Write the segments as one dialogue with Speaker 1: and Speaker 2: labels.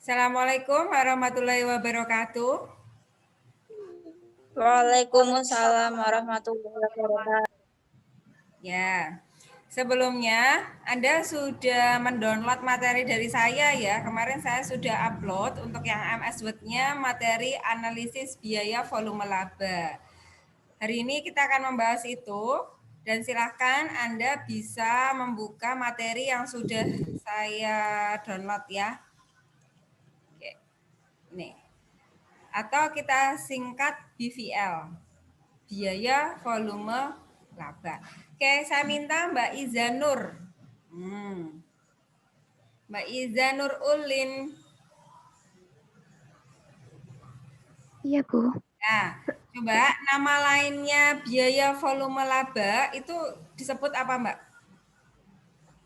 Speaker 1: Assalamualaikum warahmatullahi wabarakatuh.
Speaker 2: Waalaikumsalam warahmatullahi wabarakatuh.
Speaker 1: Ya, sebelumnya Anda sudah mendownload materi dari saya ya. Kemarin saya sudah upload untuk yang MS Word-nya materi analisis biaya volume laba. Hari ini kita akan membahas itu dan silahkan Anda bisa membuka materi yang sudah saya download ya. Oke, nih. Atau kita singkat BVL, biaya volume laba. Oke, saya minta Mbak Iza Nur. Mbak Iza Nur Ulin.
Speaker 2: Iya, Bu.
Speaker 1: Nah, coba nama lainnya biaya volume laba itu disebut apa, Mbak?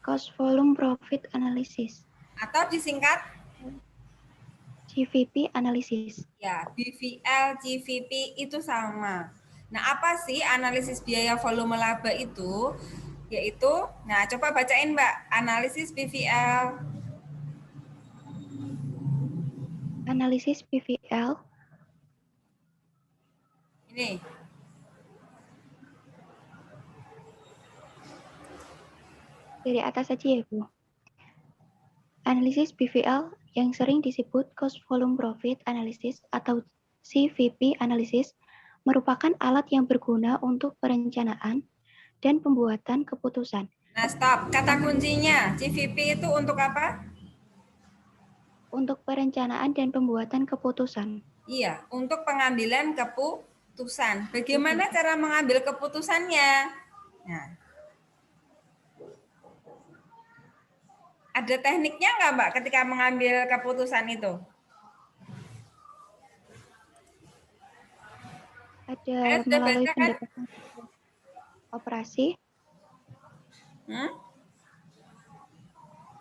Speaker 2: Cost volume profit analysis.
Speaker 1: Atau disingkat?
Speaker 2: GVP analysis.
Speaker 1: Ya, BVL, GVP itu sama. Nah, apa sih analisis biaya volume laba itu? Yaitu, nah coba bacain Mbak, analisis BVL.
Speaker 2: Analisis PVL.
Speaker 1: Ini.
Speaker 2: Dari atas saja ya, Bu. Analisis PVL yang sering disebut cost volume profit analysis atau CVP analysis merupakan alat yang berguna untuk perencanaan dan pembuatan keputusan.
Speaker 1: Nah, stop. Kata kuncinya, CVP itu untuk apa?
Speaker 2: Untuk perencanaan dan pembuatan keputusan.
Speaker 1: Iya, untuk pengambilan keputusan. Bagaimana cara mengambil keputusannya? Nah, ada tekniknya nggak Mbak ketika mengambil keputusan itu?
Speaker 2: Ada
Speaker 1: Sudah
Speaker 2: melalui
Speaker 1: baca kan?
Speaker 2: pendekatan operasi,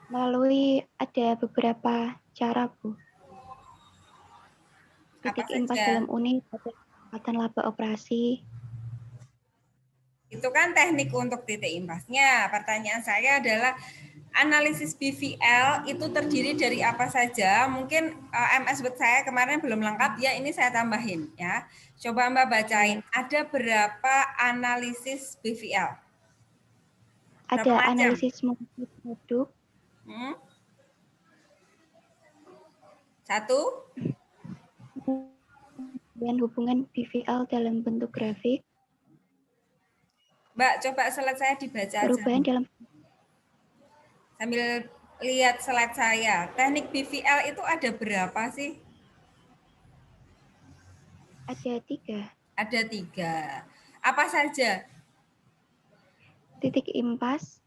Speaker 2: melalui ada beberapa cara, Bu.
Speaker 1: Apa
Speaker 2: Titik impas
Speaker 1: saja?
Speaker 2: dalam unit, pendekatan laba operasi.
Speaker 1: Itu kan teknik untuk titik impasnya. Pertanyaan saya adalah analisis BVL itu terdiri dari apa saja? Mungkin MS Word saya kemarin belum lengkap ya, ini saya tambahin ya. Coba Mbak bacain, ada berapa analisis BVL? Berapa
Speaker 2: Ada
Speaker 1: macam?
Speaker 2: analisis multi produk.
Speaker 1: Satu.
Speaker 2: Dan hubungan BVL dalam bentuk grafik.
Speaker 1: Mbak, coba slide saya dibaca aja.
Speaker 2: Perubahan dalam
Speaker 1: Sambil lihat slide saya. Teknik BVL itu ada berapa sih?
Speaker 2: ada 3.
Speaker 1: Ada 3. Apa saja?
Speaker 2: Titik impas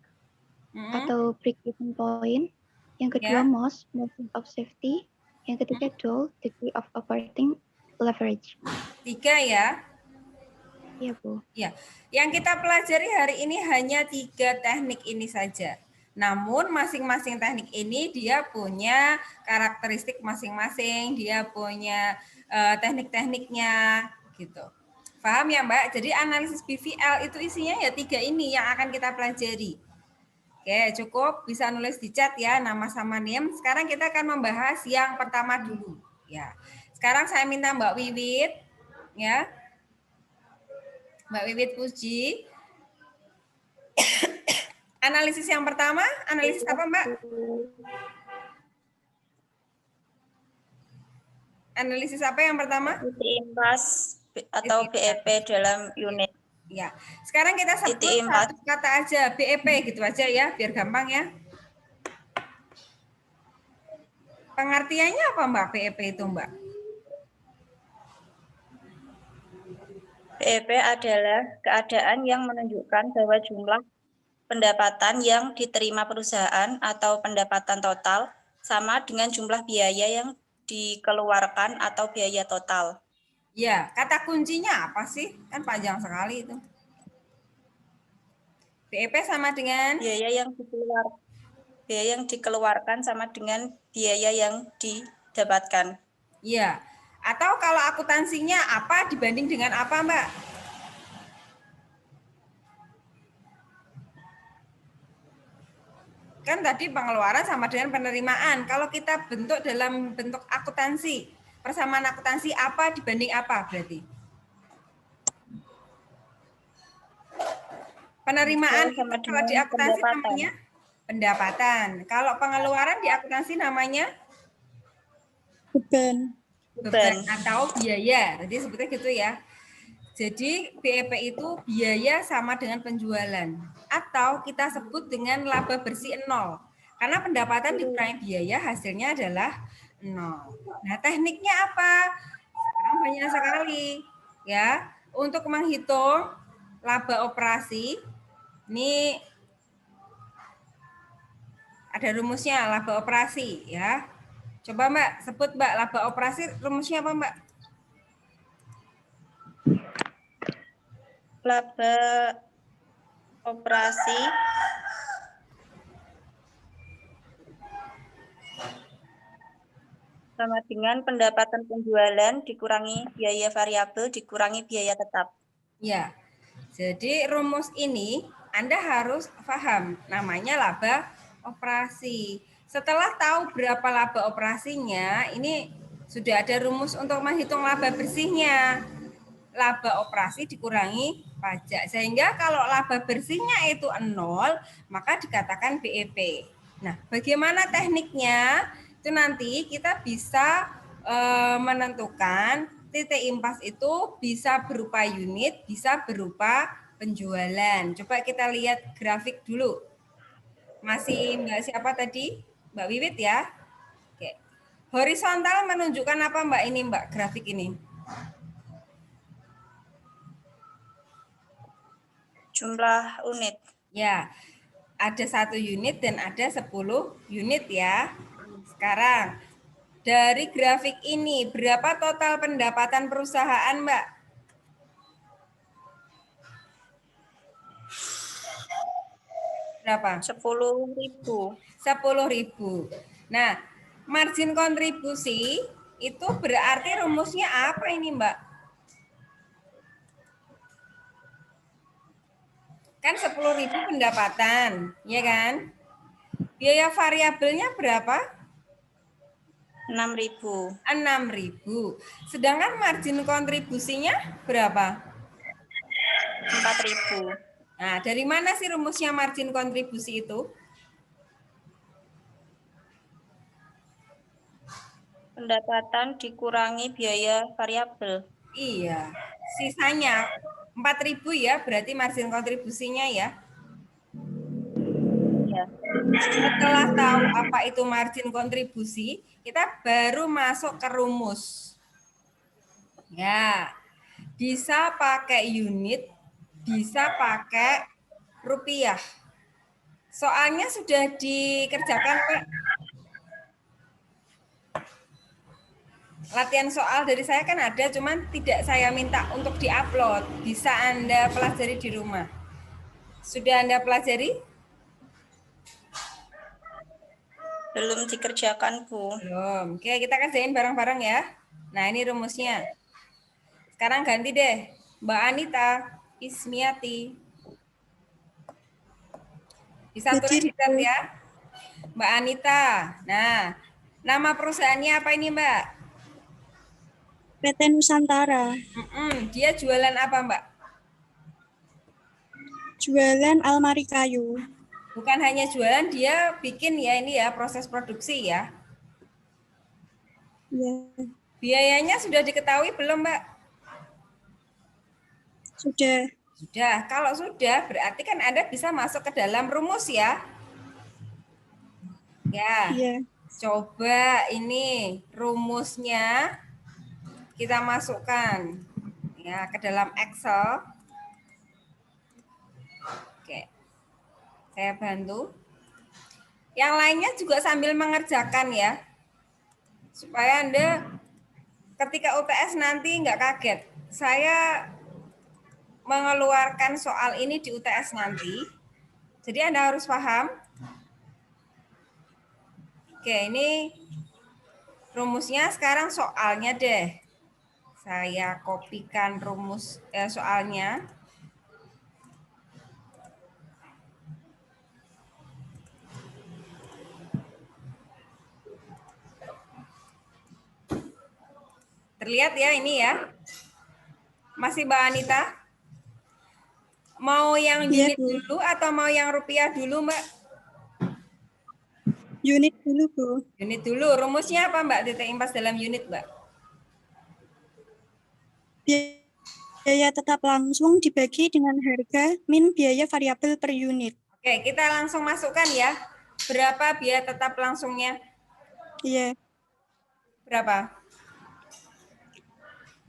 Speaker 2: atau break-even point. Yang kedua
Speaker 1: Ya.
Speaker 2: MOS, margin of safety. Yang ketiga DOL, degree of operating leverage.
Speaker 1: 3 ya?
Speaker 2: Iya, Bu.
Speaker 1: Ya. Yang kita pelajari hari ini hanya 3 teknik ini saja. Namun masing-masing teknik ini dia punya karakteristik masing-masing, dia punya teknik-tekniknya gitu. Paham ya Mbak? Jadi analisis BVL itu isinya ya 3 ini yang akan kita pelajari. Oke, cukup bisa nulis di chat ya nama sama NIM. Sekarang kita akan membahas yang pertama dulu ya. Sekarang saya minta Mbak Wiwit ya. Mbak Wiwit Puji. Analisis yang pertama, analisis apa Mbak? Analisis apa yang pertama?
Speaker 2: Titik impas atau BEP dalam unit.
Speaker 1: Ya, sekarang kita sebut satu kata aja, BEP gitu aja ya, biar gampang ya. Pengertiannya apa Mbak BEP itu Mbak?
Speaker 2: BEP adalah keadaan yang menunjukkan bahwa jumlah pendapatan yang diterima perusahaan atau pendapatan total sama dengan jumlah biaya yang dikeluarkan atau biaya total.
Speaker 1: Ya, kata kuncinya apa sih? Kan panjang sekali itu. BEP sama dengan?
Speaker 2: Biaya yang dikeluarkan sama dengan biaya yang didapatkan.
Speaker 1: Iya. Atau kalau akuntansinya apa dibanding dengan apa Mbak? Kan tadi pengeluaran sama dengan penerimaan. Kalau kita bentuk dalam bentuk akuntansi, persamaan akuntansi apa dibanding apa berarti? Penerimaan itu
Speaker 2: sama
Speaker 1: kalau di
Speaker 2: dengan
Speaker 1: akuntansi
Speaker 2: pendapatan.
Speaker 1: namanya pendapatan. Kalau pengeluaran di akuntansi namanya
Speaker 3: Beban.
Speaker 1: beban atau biaya. Tadi sebutnya gitu ya. Jadi BEP itu biaya sama dengan penjualan. Atau kita sebut dengan laba bersih 0. Karena pendapatan dikurangi biaya hasilnya adalah 0. Nah, tekniknya apa? Sekarang banyak sekali ya. Untuk menghitung laba operasi, ini ada rumusnya laba operasi ya. Coba Mbak sebut Mbak laba operasi rumusnya apa Mbak?
Speaker 2: Laba operasi sama dengan pendapatan penjualan dikurangi biaya variabel dikurangi biaya tetap.
Speaker 1: Ya. Jadi rumus ini Anda harus paham namanya laba operasi. Setelah tahu berapa laba operasinya, ini sudah ada rumus untuk menghitung laba bersihnya. Laba operasi dikurangi pajak. Sehingga kalau laba bersihnya itu 0, maka dikatakan BEP. Nah, bagaimana tekniknya? Itu nanti kita bisa menentukan titik impas itu bisa berupa unit, bisa berupa penjualan. Coba kita lihat grafik dulu. Masih Mbak siapa tadi? Mbak Wiwit ya? Oke. Horizontal menunjukkan apa Mbak ini Mbak grafik ini?
Speaker 2: Jumlah unit.
Speaker 1: Ya, ada 1 unit dan ada 10 unit ya. Sekarang, dari grafik ini, berapa total pendapatan perusahaan, Mbak? Berapa?
Speaker 2: 10.000.
Speaker 1: 10.000. Nah, margin kontribusi itu berarti rumusnya apa ini, Mbak? Kan 10.000 pendapatan, ya kan? Biaya variabelnya berapa?
Speaker 2: 6.000.
Speaker 1: 6.000. Sedangkan margin kontribusinya berapa?
Speaker 2: 4.000.
Speaker 1: Nah, dari mana sih rumusnya margin kontribusi itu?
Speaker 2: Pendapatan dikurangi biaya variabel.
Speaker 1: Iya, sisanya 4.000 ya, berarti margin kontribusinya ya.
Speaker 2: Ya.
Speaker 1: Setelah tahu apa itu margin kontribusi, kita baru masuk ke rumus. Ya, bisa pakai unit, bisa pakai rupiah. Soalnya sudah dikerjakan, Pak. Latihan soal dari saya kan ada, cuman tidak saya minta untuk diupload. Bisa Anda pelajari di rumah. Sudah Anda pelajari?
Speaker 2: Belum dikerjakan, Bu.
Speaker 1: Belum. Oke, kita kerjain bareng-bareng ya. Nah, ini rumusnya. Sekarang ganti deh. Mbak Anita Ismiati. Bisa tulis di chat ya. Mbak Anita. Nah, nama perusahaannya apa ini, Mbak?
Speaker 3: PT Nusantara.
Speaker 1: Dia jualan apa, Mbak?
Speaker 3: Jualan almari kayu.
Speaker 1: Bukan hanya jualan, dia bikin ya ini ya proses produksi ya.
Speaker 3: Ya,
Speaker 1: Biayanya sudah diketahui belum, Mbak?
Speaker 3: sudah.
Speaker 1: Sudah. Kalau sudah, berarti kan Anda bisa masuk ke dalam rumus ya. Ya.
Speaker 3: Ya.
Speaker 1: Coba ini rumusnya kita masukkan ya ke dalam Excel. Oke. Saya bantu. Yang lainnya juga sambil mengerjakan ya. Supaya Anda ketika UTS nanti nggak kaget. Saya mengeluarkan soal ini di UTS nanti. Jadi Anda harus paham. Oke, ini rumusnya sekarang soalnya deh. Saya kopikan rumus soalnya. Terlihat ya ini ya. Masih Mbak Anita? Mau yang
Speaker 3: Iya,
Speaker 1: unit
Speaker 3: Bu.
Speaker 1: dulu atau mau yang rupiah dulu, Mbak?
Speaker 3: Unit dulu, Bu.
Speaker 1: Unit dulu. Rumusnya apa, Mbak? Titik impas dalam unit, Mbak.
Speaker 3: Biaya tetap langsung dibagi dengan harga min biaya variabel per unit.
Speaker 1: Oke, kita langsung masukkan ya. Berapa biaya tetap langsungnya?
Speaker 3: Iya.
Speaker 1: Berapa?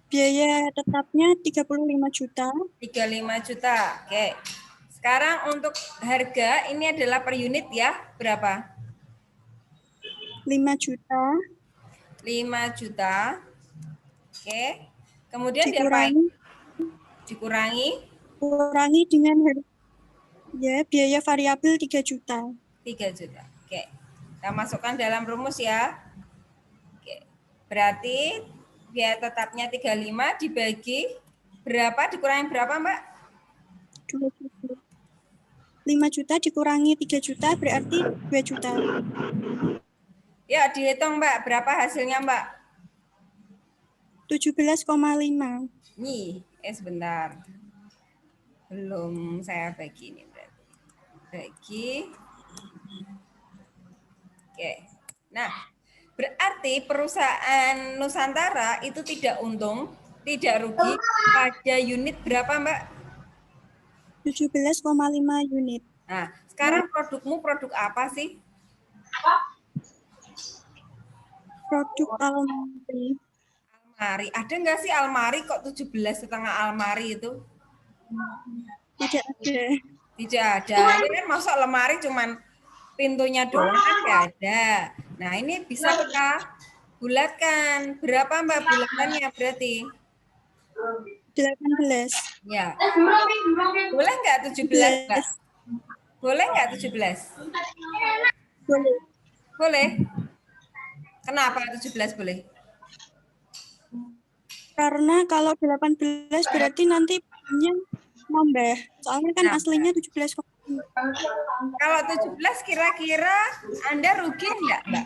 Speaker 3: Biaya tetapnya 35 juta.
Speaker 1: 35 juta. Oke. Sekarang untuk harga ini adalah per unit ya. Berapa?
Speaker 3: 5 juta
Speaker 1: 5 juta. Oke. Kemudian diapain?
Speaker 3: dikurangi
Speaker 1: Dikurangi
Speaker 3: dengan harga biaya variabel 3 juta.
Speaker 1: 3 juta. Oke. Kita masukkan dalam rumus ya. Oke. Berarti biaya tetapnya 35 dibagi berapa? Dikurangi berapa, Mbak?
Speaker 3: 2 juta. 5 juta dikurangi 3 juta berarti 2 juta.
Speaker 1: Ya, dihitung, Mbak. Berapa hasilnya, Mbak?
Speaker 3: 17,5.
Speaker 1: Nih, sebentar. Belum saya bagi ini berarti. Bagi. Oke. Nah, berarti perusahaan Nusantara itu tidak untung, tidak rugi pada unit berapa, Mbak?
Speaker 3: 17,5 unit.
Speaker 1: Nah, sekarang produkmu produk apa sih?
Speaker 3: Produk almari.
Speaker 1: Almari. Ada nggak sih almari kok 17,5 almari itu?
Speaker 3: Tidak ada.
Speaker 1: Tidak ada. Ini kan masuk lemari cuman pintunya doang kan nggak ada. Nah, ini bisa kita bulatkan. Berapa, Mbak, bulatannya berarti?
Speaker 3: 18.
Speaker 1: Ya. Boleh nggak 17, Mbak? Boleh nggak 17?
Speaker 3: Boleh.
Speaker 1: Boleh. Kenapa 17 boleh?
Speaker 3: Karena kalau 18 berarti nanti punya nambah. Soalnya kan
Speaker 1: Nambah.
Speaker 3: aslinya 17.
Speaker 1: Kalau 17 kira-kira Anda rugi enggak, Mbak?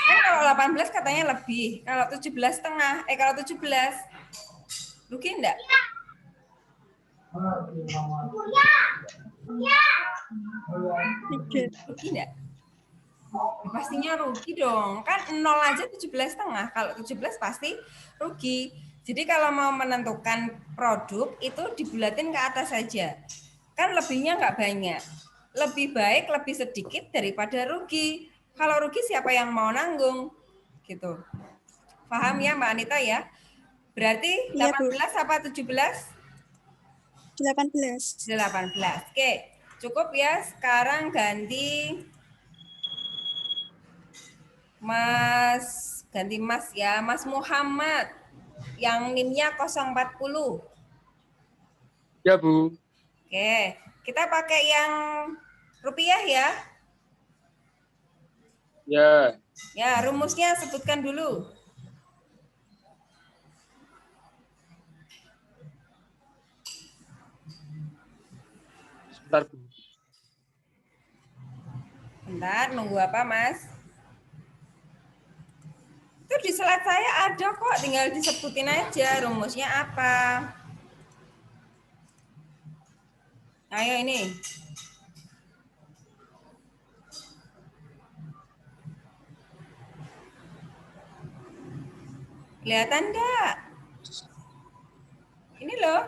Speaker 1: Kan kalau 18 katanya lebih. Kalau 17 setengah, kalau 17 rugi enggak? Rugi enggak? Ya, pastinya rugi dong. Kan 0 aja 17 setengah. Kalau 17 pasti rugi. Jadi kalau mau menentukan produk itu dibulatin ke atas saja. Kan lebihnya nggak banyak. Lebih baik lebih sedikit daripada rugi. Kalau rugi siapa yang mau nanggung? Gitu. Paham ya Mbak Anita ya? Berarti 18
Speaker 3: Iya, Bu.
Speaker 1: apa 17?
Speaker 3: 18.
Speaker 1: 18. Oke, cukup ya. Sekarang ganti Mas ya, Mas Muhammad. Yang NIM-nya 040.
Speaker 4: Ya, Bu.
Speaker 1: Oke, kita pakai yang rupiah ya.
Speaker 4: Ya,
Speaker 1: Ya, rumusnya sebutkan dulu.
Speaker 4: sebentar, Bu.
Speaker 1: Bentar, nunggu apa, Mas? Itu di slide saya ada kok, tinggal disebutin aja rumusnya apa. Ayo ini. Kelihatan enggak? Ini loh.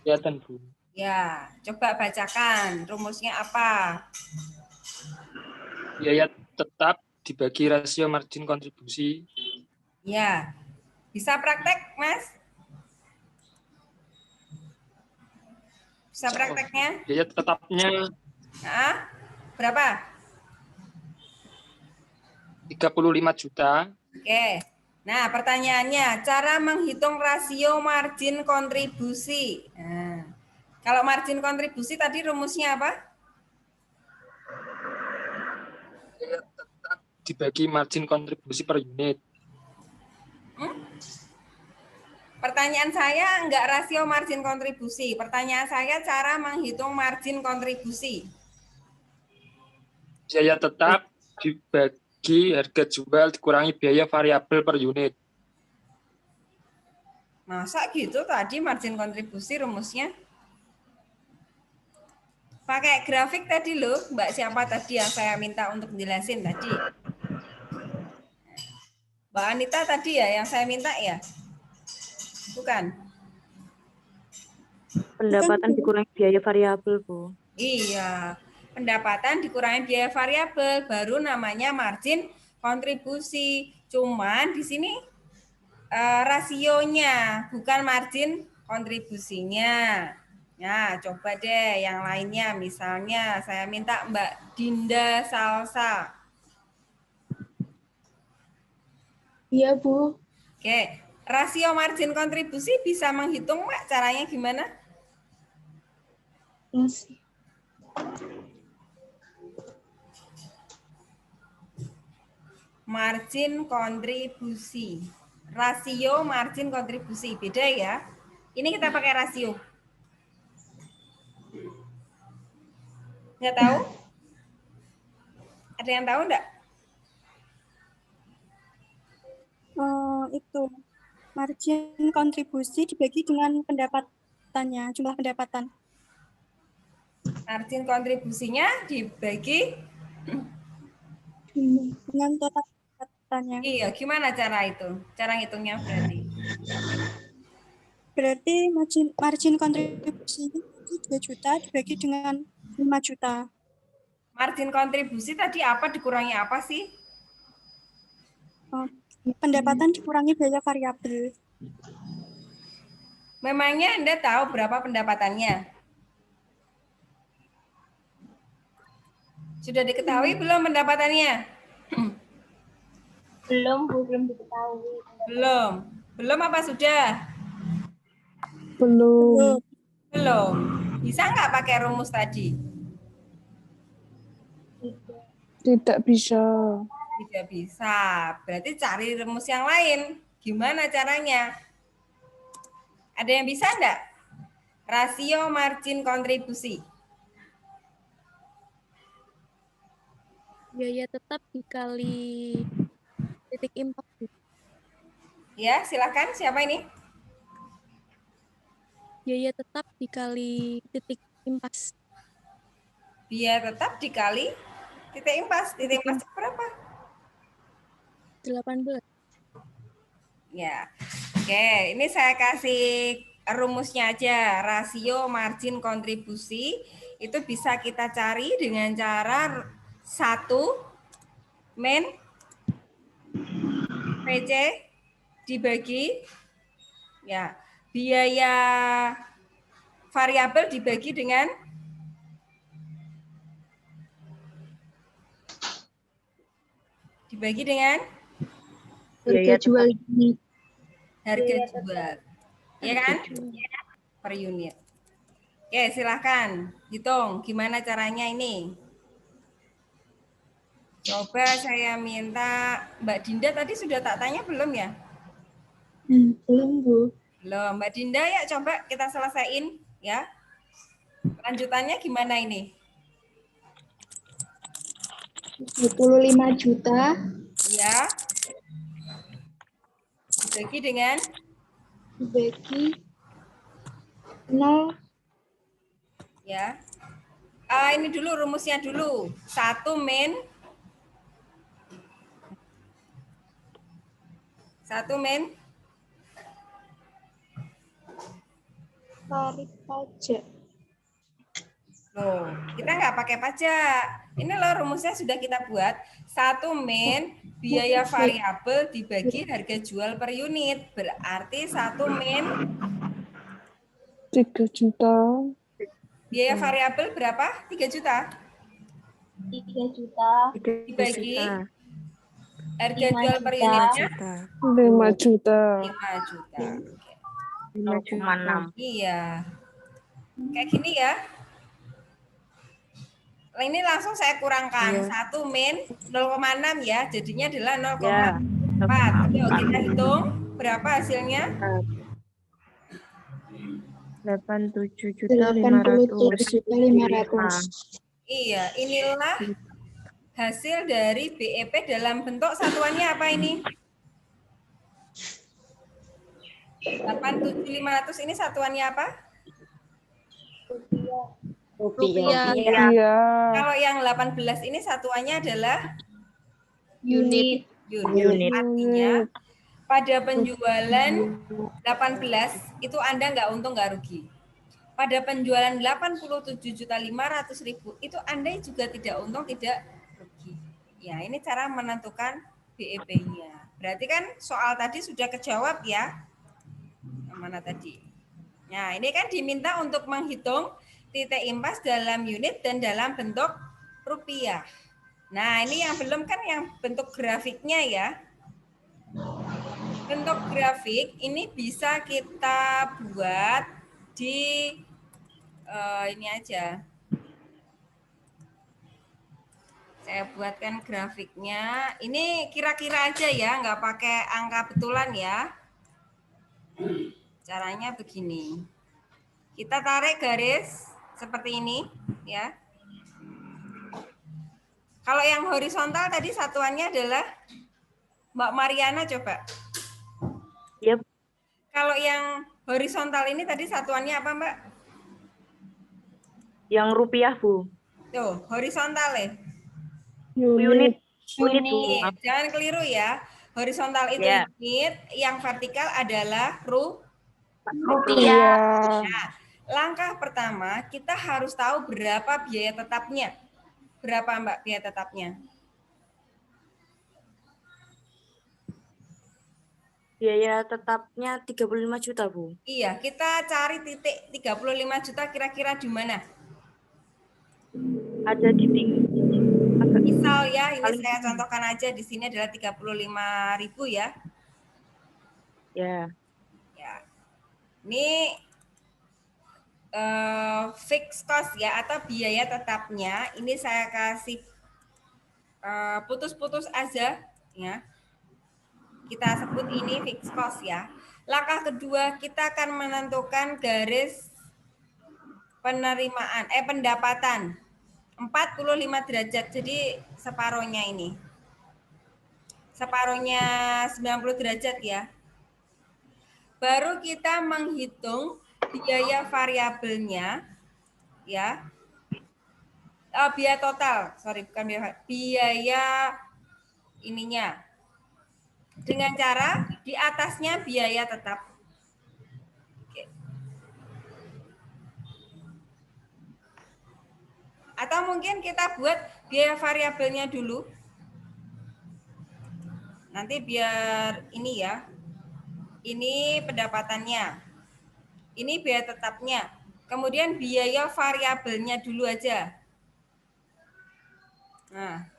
Speaker 4: Kelihatan, Bu.
Speaker 1: Ya, coba bacakan rumusnya apa.
Speaker 4: Biaya tetap dibagi rasio margin kontribusi.
Speaker 1: Ya, bisa praktek, Mas? Bisa prakteknya?
Speaker 4: Biaya tetapnya
Speaker 1: Nah, berapa?
Speaker 4: 35 juta.
Speaker 1: Oke. Nah, pertanyaannya, cara menghitung rasio margin kontribusi. Nah, kalau margin kontribusi tadi rumusnya apa?
Speaker 4: Biaya tetap dibagi margin kontribusi per unit.
Speaker 1: Pertanyaan saya enggak rasio margin kontribusi. Pertanyaan saya cara menghitung margin kontribusi.
Speaker 4: Biaya tetap dibagi harga jual dikurangi biaya variabel per unit.
Speaker 1: Masa gitu tadi margin kontribusi rumusnya? Pakai grafik tadi loh, Mbak siapa tadi yang saya minta untuk jelasin tadi? Mbak Anita tadi ya yang saya minta ya? Bukan?
Speaker 5: Pendapatan
Speaker 3: Bu.
Speaker 5: dikurangi biaya variabel, Bu.
Speaker 1: Iya, pendapatan dikurangi biaya variabel baru namanya margin kontribusi. Cuman di sini rasionya bukan margin kontribusinya. Nah, coba deh yang lainnya. Misalnya saya minta Mbak Dinda Salsa.
Speaker 6: Iya, Bu.
Speaker 1: Oke, rasio margin kontribusi bisa menghitung, Mbak? Caranya gimana?
Speaker 6: Yes.
Speaker 1: Margin kontribusi. Rasio margin kontribusi. Beda ya. Ini kita pakai rasio. Nggak tahu? Ada yang tahu enggak?
Speaker 3: Itu margin kontribusi dibagi dengan pendapatannya, jumlah pendapatan.
Speaker 1: Margin kontribusinya dibagi.
Speaker 3: Dengan total pendapatannya.
Speaker 1: Iya, gimana cara itu? Cara ngitungnya berarti.
Speaker 3: Berarti margin kontribusinya 2 juta dibagi dengan 5 juta.
Speaker 1: Margin kontribusi tadi apa dikurangi apa sih?
Speaker 3: Pendapatan dikurangi biaya variabel.
Speaker 1: Memangnya Anda tahu berapa pendapatannya? Sudah diketahui belum pendapatannya?
Speaker 6: Belum, Bu. Belum diketahui.
Speaker 1: Belum. Belum apa sudah?
Speaker 6: Belum.
Speaker 1: Belum. Bisa nggak pakai rumus tadi?
Speaker 6: Tidak bisa.
Speaker 1: Tidak bisa. Berarti cari rumus yang lain. Gimana caranya? Ada yang bisa enggak? Rasio margin kontribusi.
Speaker 7: Biaya tetap dikali titik impak.
Speaker 1: Ya, silakan. Siapa ini?
Speaker 7: Biaya tetap dikali titik impas.
Speaker 1: Biaya tetap dikali titik impas. Titik impas berapa?
Speaker 7: 18.
Speaker 1: Ya. Oke, ini saya kasih rumusnya aja. Rasio margin kontribusi itu bisa kita cari dengan cara 1 min PC dibagi ya biaya variabel dibagi dengan
Speaker 5: Biaya
Speaker 6: jual unit.
Speaker 1: harga jual. Ya kan? Per unit. Oke, silahkan hitung gimana caranya ini. Coba saya minta Mbak Dinda tadi sudah tak tanya belum ya?
Speaker 6: Belum, Bu.
Speaker 1: Belum. Mbak Dinda ya coba kita selesaiin ya. Lanjutannya gimana ini?
Speaker 6: 25 juta.
Speaker 1: Ya. Dibagi dengan?
Speaker 6: Dibagi 0.
Speaker 1: Ya. Ini dulu rumusnya dulu. 1 min
Speaker 6: Tarif pajak.
Speaker 1: Loh, kita nggak pakai pajak. Ini loh rumusnya sudah kita buat. 1 min biaya variabel dibagi harga jual per unit. Berarti 1 min
Speaker 6: 3 juta.
Speaker 1: biaya variabel berapa? 3 juta.
Speaker 6: 3 juta.
Speaker 1: Dibagi harga
Speaker 6: 5
Speaker 1: jual per
Speaker 6: juta.
Speaker 1: unitnya
Speaker 6: 5 juta.
Speaker 1: 5 juta.
Speaker 5: 5,6.
Speaker 1: Iya. Kayak gini ya. Ini langsung saya kurangkan. 1 min 0,6 ya. Jadinya adalah 0,4. Yuk kita hitung berapa hasilnya?
Speaker 6: 87.500.
Speaker 1: Iya, inilah hasil dari BEP dalam bentuk satuannya apa ini? 8.700 ini satuannya apa?
Speaker 7: Rupiah.
Speaker 6: Iya.
Speaker 1: Kalau yang 18 ini satuannya adalah
Speaker 7: Unit.
Speaker 5: Unit.
Speaker 1: Artinya pada penjualan 18 itu Anda nggak untung nggak rugi. Pada penjualan 87.500.000 itu Anda juga tidak untung tidak rugi. Ya, ini cara menentukan BEP-nya. Berarti kan soal tadi sudah kejawab ya. Yang mana tadi? Nah, ini kan diminta untuk menghitung titik impas dalam unit dan dalam bentuk rupiah. Nah, ini yang belum kan yang bentuk grafiknya ya. Bentuk grafik ini bisa kita buat di ini aja. Saya buatkan grafiknya. Ini kira-kira aja ya, nggak pakai angka betulan ya. Caranya begini. Kita tarik garis seperti ini ya. Kalau yang horizontal tadi satuannya adalah Mbak Mariana coba.
Speaker 5: Yep.
Speaker 1: Kalau yang horizontal ini tadi satuannya apa Mbak?
Speaker 5: Yang rupiah, Bu.
Speaker 1: Tuh, horizontal ya.
Speaker 5: Unit. Bu.
Speaker 1: Unit. Jangan keliru ya. Horizontal itu
Speaker 5: Ya.
Speaker 1: unit, yang vertikal adalah
Speaker 6: Iya.
Speaker 1: Nah, langkah pertama kita harus tahu berapa biaya tetapnya. Berapa Mbak biaya tetapnya?
Speaker 5: Biaya tetapnya 35 juta, Bu.
Speaker 1: Iya, kita cari titik 35 juta kira-kira di mana?
Speaker 5: Ada di
Speaker 1: Misal ya, ini
Speaker 5: paling
Speaker 1: saya
Speaker 5: tinggi.
Speaker 1: contohkan aja di sini adalah 35.000 ya.
Speaker 5: Ya.
Speaker 1: Ya. Ini fixed cost ya atau biaya tetapnya. Ini saya kasih putus-putus aja ya. Kita sebut ini fixed cost ya. Langkah kedua kita akan menentukan garis penerimaan pendapatan 45 derajat. Jadi separohnya ini. Separohnya 90 derajat ya. Baru kita menghitung biaya variabelnya ya. Biaya total, sorry bukan biaya ininya. Dengan cara di atasnya biaya tetap. Oke. Atau mungkin kita buat biaya variabelnya dulu. Nanti biar ini ya. Ini pendapatannya. Ini biaya tetapnya. Kemudian biaya variabelnya dulu aja. Nah.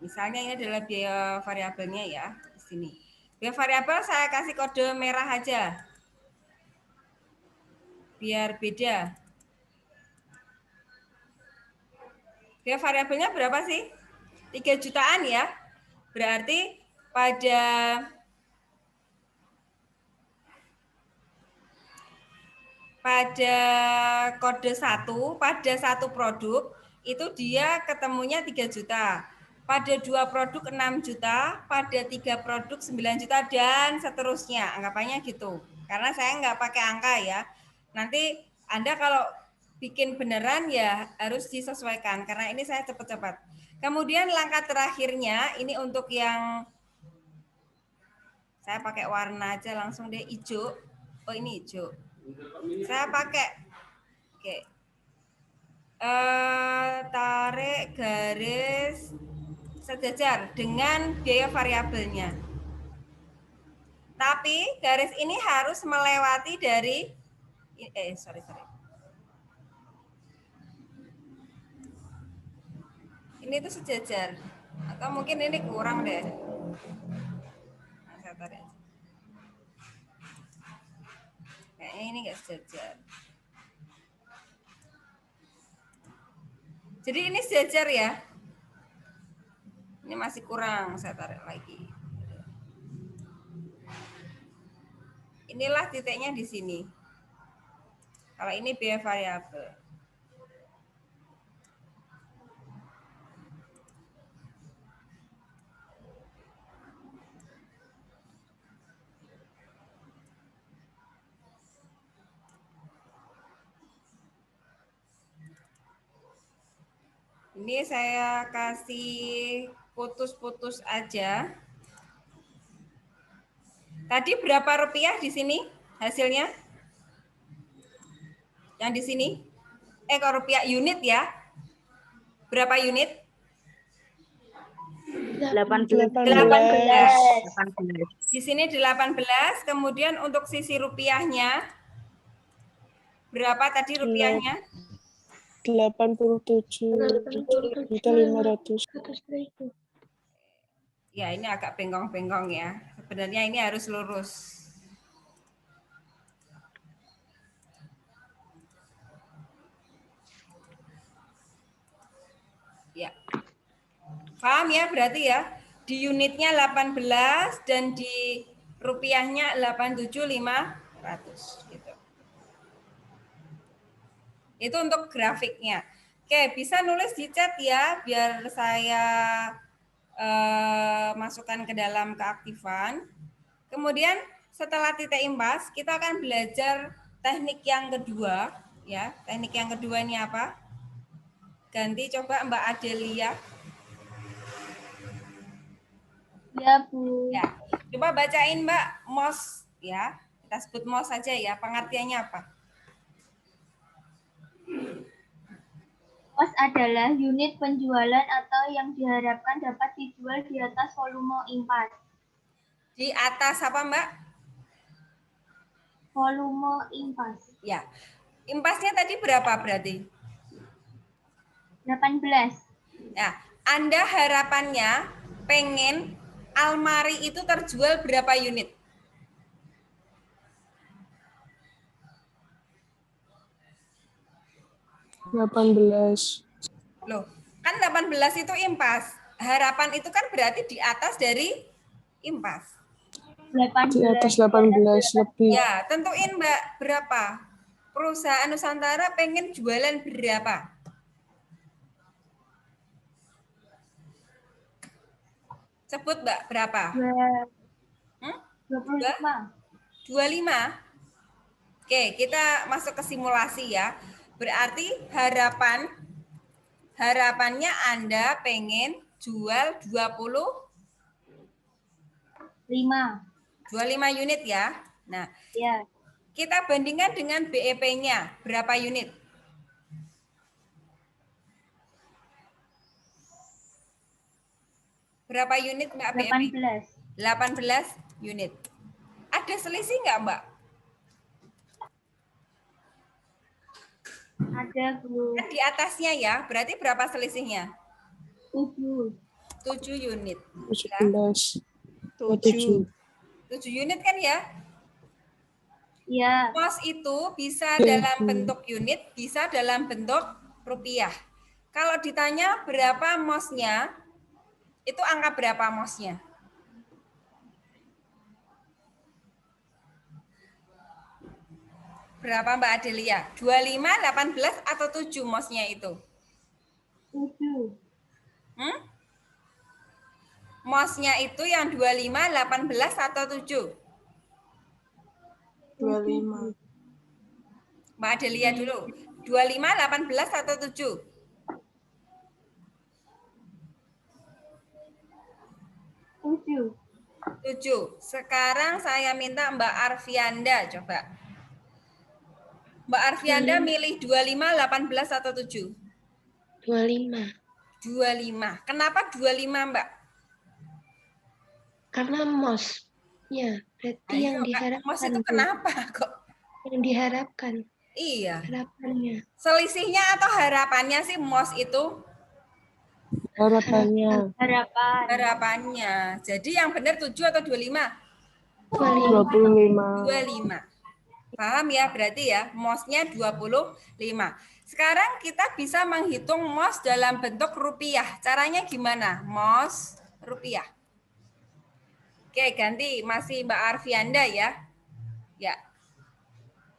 Speaker 1: Misalnya ini adalah biaya variabelnya ya, di sini. Biaya variabel saya kasih kode merah aja. Biar beda. Biaya variabelnya berapa sih? 3 jutaan ya. Berarti pada kode 1, pada satu produk itu dia ketemunya 3 juta. Pada 2 produk 6 juta, pada 3 produk 9 juta, dan seterusnya. Anggapannya gitu. Karena saya nggak pakai angka ya. Nanti Anda kalau bikin beneran ya harus disesuaikan. Karena ini saya cepat-cepat. Kemudian langkah terakhirnya, ini untuk yang saya pakai warna aja langsung deh, hijau. Oh ini hijau. Saya pakai, oke. Tarik garis sejajar dengan biaya variabelnya. Tapi garis ini harus melewati dari sorry. Ini tuh sejajar. Atau mungkin ini kurang deh. Nah, saya tarik aja. Kayaknya ini nggak sejajar. Jadi ini sejajar ya. Ini masih kurang, saya tarik lagi. Inilah titiknya di sini. Kalau ini biaya variabel. Ini saya kasih putus-putus aja. Tadi berapa rupiah di sini hasilnya? Yang di sini? Kalau rupiah unit ya. Berapa unit?
Speaker 5: 18.
Speaker 1: 18. Di sini 18, kemudian untuk sisi rupiahnya berapa tadi rupiahnya?
Speaker 6: 87.500.000.
Speaker 1: Ya, ini agak bengkong-bengkong ya. Sebenarnya ini harus lurus. Ya. Paham ya berarti ya? Di unitnya 18 dan di rupiahnya 87.500 gitu. Itu untuk grafiknya. Oke, bisa nulis di chat ya biar saya masukkan ke dalam keaktifan. Kemudian setelah titik impas, kita akan belajar teknik yang kedua ya. Teknik yang kedua ini apa? Ganti coba Mbak Adelia.
Speaker 6: Ya, Bu.
Speaker 1: Ya, coba bacain Mbak MOS ya. Kita sebut MOS saja ya. Pengertiannya apa?
Speaker 6: MOS adalah unit penjualan atau yang diharapkan dapat dijual di atas volume impas.
Speaker 1: Di atas apa Mbak?
Speaker 6: Volume impas.
Speaker 1: Ya. Impasnya tadi berapa berarti?
Speaker 6: 18.
Speaker 1: Ya, Anda harapannya pengen almari itu terjual berapa unit? Loh, kan 18 itu impas. Harapan itu kan berarti di atas dari impas.
Speaker 6: 18.
Speaker 8: Di atas 18 lebih.
Speaker 1: Ya, tentuin Mbak berapa? Perusahaan Nusantara pengen jualan berapa? Sebut Mbak berapa?
Speaker 6: 25.
Speaker 1: 25. Oke, kita masuk ke simulasi ya. Berarti harapannya Anda pengen jual 25 unit ya. Nah,
Speaker 6: Ya.
Speaker 1: kita bandingkan dengan BEP-nya berapa unit? Berapa unit Mbak BEP? 18 unit. Ada selisih nggak Mbak?
Speaker 6: Ada, Bu.
Speaker 1: Kan di atasnya ya, berarti berapa selisihnya?
Speaker 6: 7.
Speaker 1: 7 unit.
Speaker 8: 17.
Speaker 1: 7 unit kan ya?
Speaker 6: Ya.
Speaker 1: MOS itu bisa dalam bentuk unit, bisa dalam bentuk rupiah. Kalau ditanya berapa MOS-nya, itu angka berapa MOS-nya? Berapa Mbak Adelia? 25, 18, atau 7 MOS-nya itu?
Speaker 6: 7.
Speaker 1: MOS-nya itu yang 25, 18, atau 7?
Speaker 8: 25.
Speaker 1: Mbak Adelia dulu. 25, 18, atau 7? 7. Sekarang saya minta Mbak Arfianda coba. Mbak Arfianda milih 25, 18, atau 7?
Speaker 9: 25.
Speaker 1: 25. Kenapa 25 Mbak?
Speaker 9: Karena MOS. Ya, berarti yang diharapkan.
Speaker 1: MOS itu kenapa kok?
Speaker 9: Yang diharapkan.
Speaker 1: Iya.
Speaker 9: Harapannya.
Speaker 1: Selisihnya atau harapannya sih MOS itu?
Speaker 8: Harapannya.
Speaker 1: Harapannya. Jadi yang benar 7 atau 25?
Speaker 8: 25.
Speaker 1: 25. Paham ya? Berarti ya MOS-nya 25. Sekarang kita bisa menghitung MOS dalam bentuk rupiah. Caranya gimana? MOS rupiah. Oke, ganti masih Mbak Arfianda ya. Ya.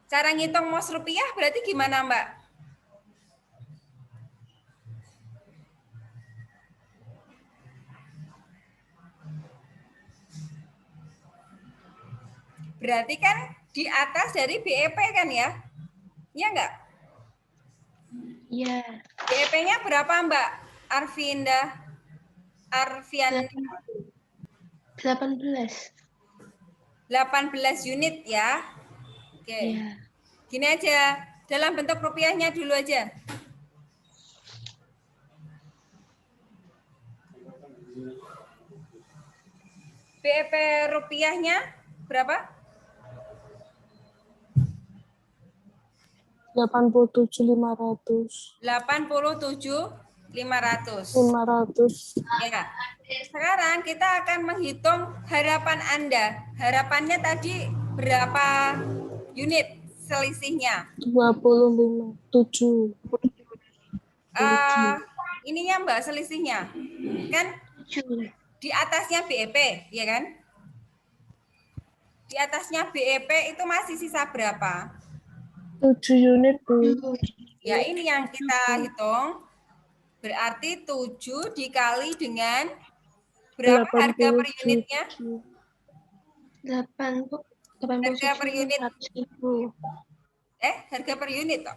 Speaker 1: Cara ngitung MOS rupiah berarti gimana, Mbak? Berarti kan di atas dari BEP kan ya? Iya enggak?
Speaker 9: Iya.
Speaker 1: BEP-nya berapa, Mbak? Arvianda.
Speaker 9: 18.
Speaker 1: 18 unit ya. Oke.
Speaker 9: Ya.
Speaker 1: Gini aja, dalam bentuk rupiahnya dulu aja. BEP rupiahnya berapa?
Speaker 8: 87.500.
Speaker 1: 87.500.
Speaker 8: 500.
Speaker 1: Ya. Sekarang kita akan menghitung harapan Anda. Harapannya tadi berapa unit selisihnya?
Speaker 8: 25. 7.
Speaker 1: Ininya Mbak selisihnya. Kan
Speaker 9: 7.
Speaker 1: di atasnya BEP, ya kan? Di atasnya BEP itu masih sisa berapa?
Speaker 8: 7 unit, Bu.
Speaker 1: Ya, ini yang kita hitung. Berarti 7 dikali dengan berapa harga per unitnya?
Speaker 9: 8, Bu.
Speaker 1: Harga per unit.
Speaker 9: 100.000.
Speaker 1: Harga per unit toh?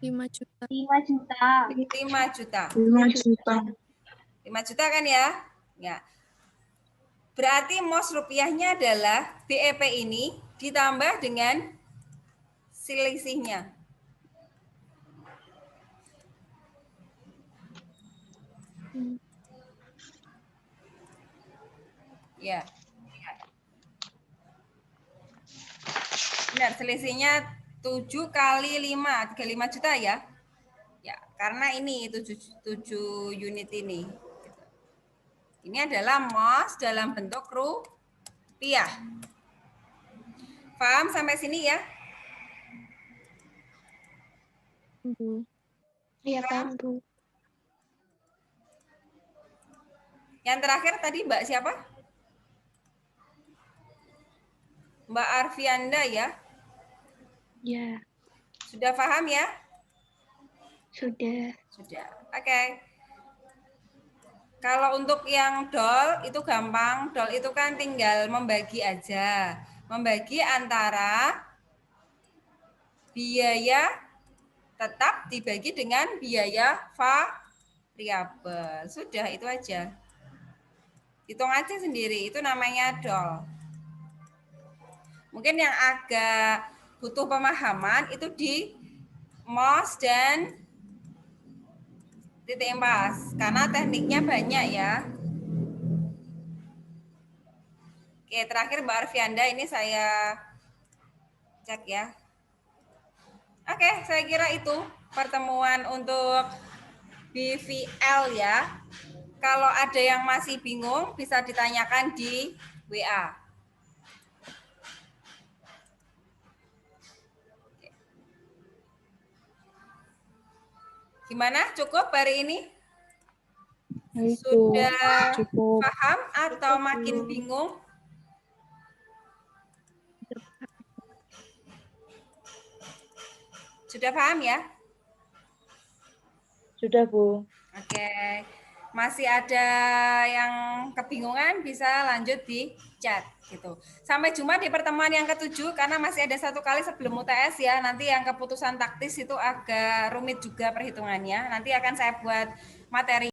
Speaker 7: 5 juta.
Speaker 6: 5 juta.
Speaker 1: 5 juta.
Speaker 8: 5 juta.
Speaker 1: 5 juta kan ya? Ya. Berarti MOS rupiahnya adalah BEP ini ditambah dengan selisihnya. Ya. Benar, selisihnya 7 kali 5, 35 juta ya. Ya, karena ini 7 unit ini. Ini adalah MOS dalam bentuk rupiah. Paham sampai sini ya?
Speaker 7: Bu.
Speaker 9: Iya, paham, Bu.
Speaker 1: Yang terakhir tadi Mbak siapa? Mbak Arvianda ya?
Speaker 9: Ya,
Speaker 1: Sudah paham ya?
Speaker 9: sudah.
Speaker 1: Sudah. Oke. Kalau untuk yang DOL itu gampang. DOL itu kan tinggal membagi aja. Membagi antara biaya tetap dibagi dengan biaya variabel. Sudah, itu aja. Hitung aja sendiri. Itu namanya DOL. Mungkin yang agak butuh pemahaman itu di MOS dan titik impas, karena tekniknya banyak ya. Oke, terakhir Mbak Arvianda, ini saya cek ya. Oke, saya kira itu pertemuan untuk BVL ya. Kalau ada yang masih bingung, bisa ditanyakan di WA. Gimana? Cukup hari ini? Sudah paham atau makin bingung? Sudah paham ya?
Speaker 10: Sudah, Bu.
Speaker 1: Oke. Masih ada yang kebingungan bisa lanjut di chat gitu. Sampai jumpa di pertemuan yang ke-7 karena masih ada 1 kali sebelum UTS ya. Nanti yang keputusan taktis itu agak rumit juga perhitungannya. Nanti akan saya buat materi